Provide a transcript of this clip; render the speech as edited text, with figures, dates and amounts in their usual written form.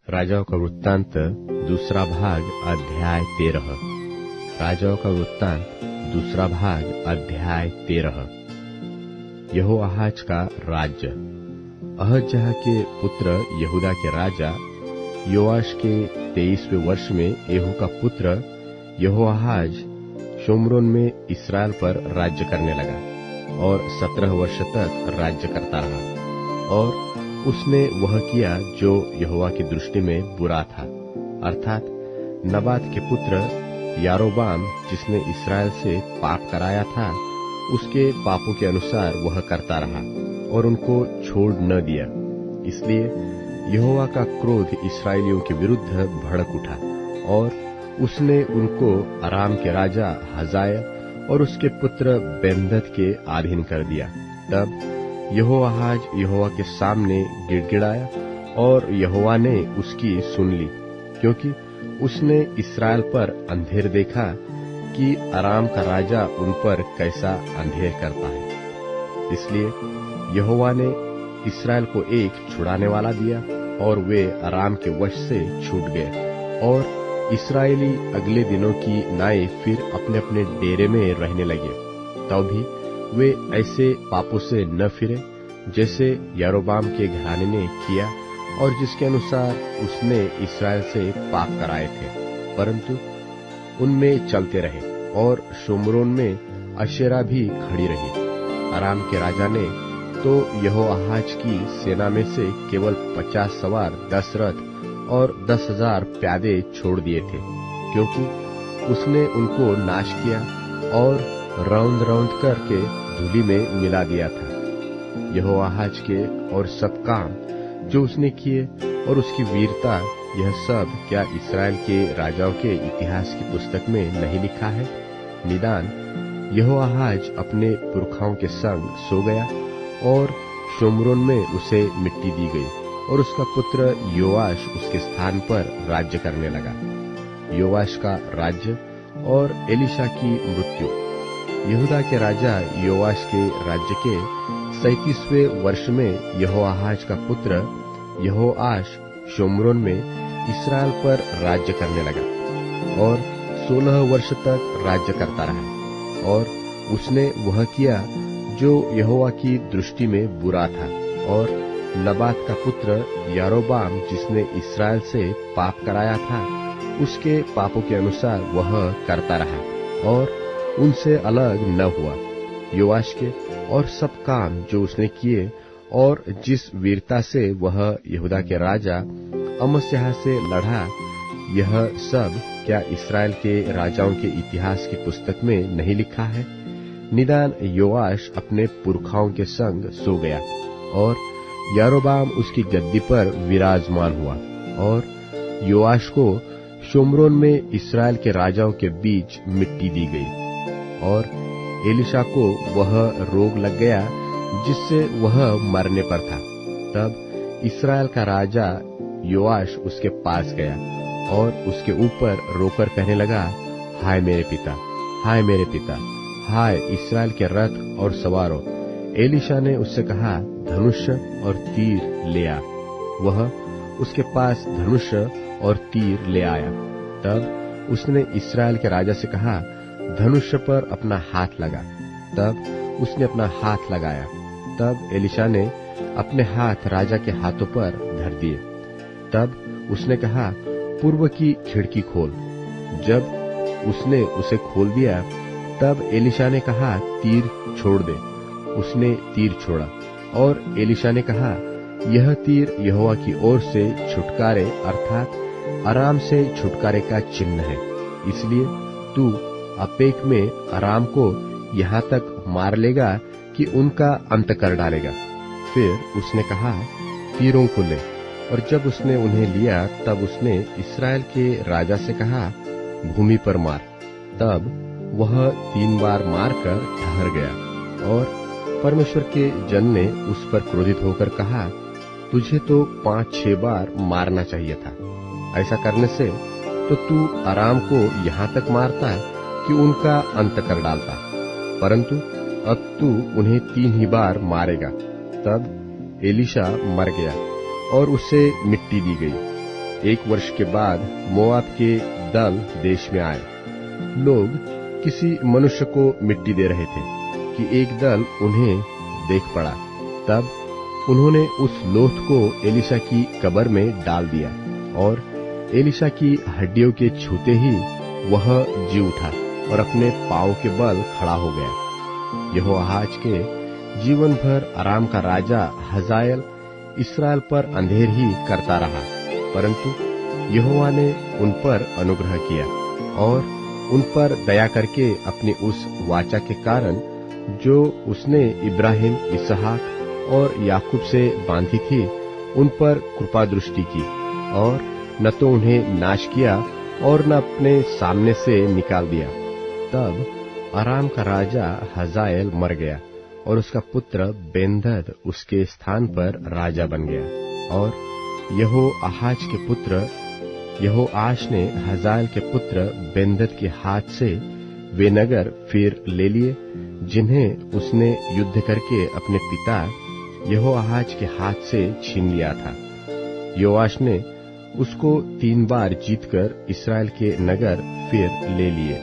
राजाओं का वृत्तांत दूसरा भाग अध्याय 13। राजाओं का वृत्तांत दूसरा भाग अध्याय 13। यहोआहाज का राज्य। अहज्याह के पुत्र यहूदा के राजा योआश के 23वें वर्ष में येहू का पुत्र यहोआहाज शोम्रोन में इसराइल पर राज्य करने लगा और 17 वर्ष तक राज्य करता रहा। और उसने वह किया जो यहोवा की दृष्टि में बुरा था, अर्थात नबात के पुत्र यारोबाम जिसने इसराइल से पाप कराया था, उसके पापों के अनुसार वह करता रहा और उनको छोड़ न दिया। इसलिए यहोवा का क्रोध इसराइलियों के विरुद्ध भड़क उठा और उसने उनको अराम के राजा हजायल और उसके पुत्र बेन्हदद के अधीन कर दिया। तब यहोआहाज यहोवा के सामने गिड़गिड़ाया और यहोवा ने उसकी सुन ली, क्योंकि उसने इसराइल पर अंधेर देखा कि अराम का राजा उन पर कैसा अंधेर करता है। इसलिए यहोवा ने इसराइल को एक छुड़ाने वाला दिया और वे अराम के वश से छूट गए। और इस्राएली अगले दिनों की नाई फिर अपने अपने डेरे में रहने लगे। तब भी वे ऐसे पापों से न फिरे जैसे यारोबाम के घराने ने किया और जिसके अनुसार उसने इसराइल से पाप कराए थे, परंतु उनमें चलते रहे। और शोम्रोन में अशेरा भी खड़ी रही। अराम के राजा ने तो यहोआहाज की सेना में से केवल 50 सवार 10 रथ और 10,000 प्यादे छोड़ दिए थे, क्योंकि उसने उनको नाश किया और रौंद रौंद करके धूलि में मिला दिया था। यहोआहाज के और सब काम जो उसने किए और उसकी वीरता, यह सब क्या इस्राएल के राजाओं के इतिहास की पुस्तक में नहीं लिखा है? निदान यहोआहाज अपने पुरखाओं के संग सो गया और शोम्रोन में उसे मिट्टी दी गई और उसका पुत्र योआश उसके स्थान पर राज्य करने लगा। योआश का राज्य और एलीशा की मृत्यु। यहूदा के राजा योआश के राज्य के 37वें वर्ष में यहोआहाज का पुत्र यहोआश शोम्रोन में इसराइल पर राज्य करने लगा और 16 वर्ष तक राज्य करता रहा। और उसने वह किया जो यहोवा की दृष्टि में बुरा था, और नबात का पुत्र यारोबाम जिसने इसराइल से पाप कराया था, उसके पापों के अनुसार वह करता रहा और उनसे अलग न हुआ। योआश के और सब काम जो उसने किए और जिस वीरता से वह यहूदा के राजा अमस्याह से लड़ा, यह सब क्या इस्राएल के राजाओं के इतिहास की पुस्तक में नहीं लिखा है? निदान योआश अपने पुरखाओं के संग सो गया और यारोबाम उसकी गद्दी पर विराजमान हुआ। और योआश को शोम्रोन में इसराइल के राजाओं के बीच मिट्टी दी गई। और एलीशा को वह रोग लग गया जिससे वह मरने पर था। तब इस्राएल का राजा योआश उसके पास गया और उसके ऊपर रोकर कहने लगा, हाय मेरे पिता, हाय मेरे पिता, हाय इस्राएल के रथ और सवारों। एलीशा ने उससे कहा, धनुष और तीर ले आ। वह उसके पास धनुष और तीर ले आया। तब उसने इस्राएल के राजा से कहा, धनुष पर अपना हाथ लगा। तब उसने अपना हाथ लगाया। तब एलीशा ने अपने हाथ राजा के हाथों पर धर दिए। तब उसने कहा, पूर्व की खिड़की खोल। जब उसने उसे खोल दिया, तब एलीशा ने कहा, तीर छोड़ दे। उसने तीर छोड़ा और एलीशा ने कहा, यह तीर यहोवा की ओर से छुटकारे अर्थात अराम से छुटकारे का चिन्ह है। इसलिए तू अपेक में अराम को यहाँ तक मार लेगा कि उनका अंत कर डालेगा। फिर उसने कहा, तीरों को ले। और जब उसने उन्हें लिया, तब उसने इस्राएल के राजा से कहा, भूमि पर मार। तब वह 3 बार मारकर ठहर गया। और परमेश्वर के जन ने उस पर क्रोधित होकर कहा, तुझे तो 5-6 बार मारना चाहिए था। ऐसा करने से तो तू अराम को यहाँ तक मारता कि उनका अंत कर डालता, परंतु अब तू उन्हें 3 ही बार मारेगा। तब एलीशा मर गया और उसे मिट्टी दी गई। 1 वर्ष के बाद मोआब के दल देश में आए। लोग किसी मनुष्य को मिट्टी दे रहे थे कि एक दल उन्हें देख पड़ा। तब उन्होंने उस लोथ को एलीशा की कब्र में डाल दिया और एलीशा की हड्डियों के छूते ही वह जी उठा और अपने पांव के बल खड़ा हो गया। यहोआहाज के जीवन भर अराम का राजा हजाएल इस्राएल पर अंधेर ही करता रहा, परंतु यहोवा ने उन पर अनुग्रह किया और उन पर दया करके अपनी उस वाचा के कारण जो उसने इब्राहिम, इसहाक और याकूब से बांधी थी, उन पर कृपा दृष्टि की और न तो उन्हें नाश किया और न अपने सामने से निकाल दिया। तब अराम का राजा हजाएल मर गया और उसका पुत्र बेन्हदद उसके स्थान पर राजा बन गया। और यहोआहाज के पुत्र यहोआश ने हजाएल के पुत्र बेन्हदद के हाथ से वे नगर फिर ले लिए जिन्हें उसने युद्ध करके अपने पिता यहोआहाज के हाथ से छीन लिया था। योआश ने उसको 3 बार जीतकर इस्राएल के नगर फिर ले लिए।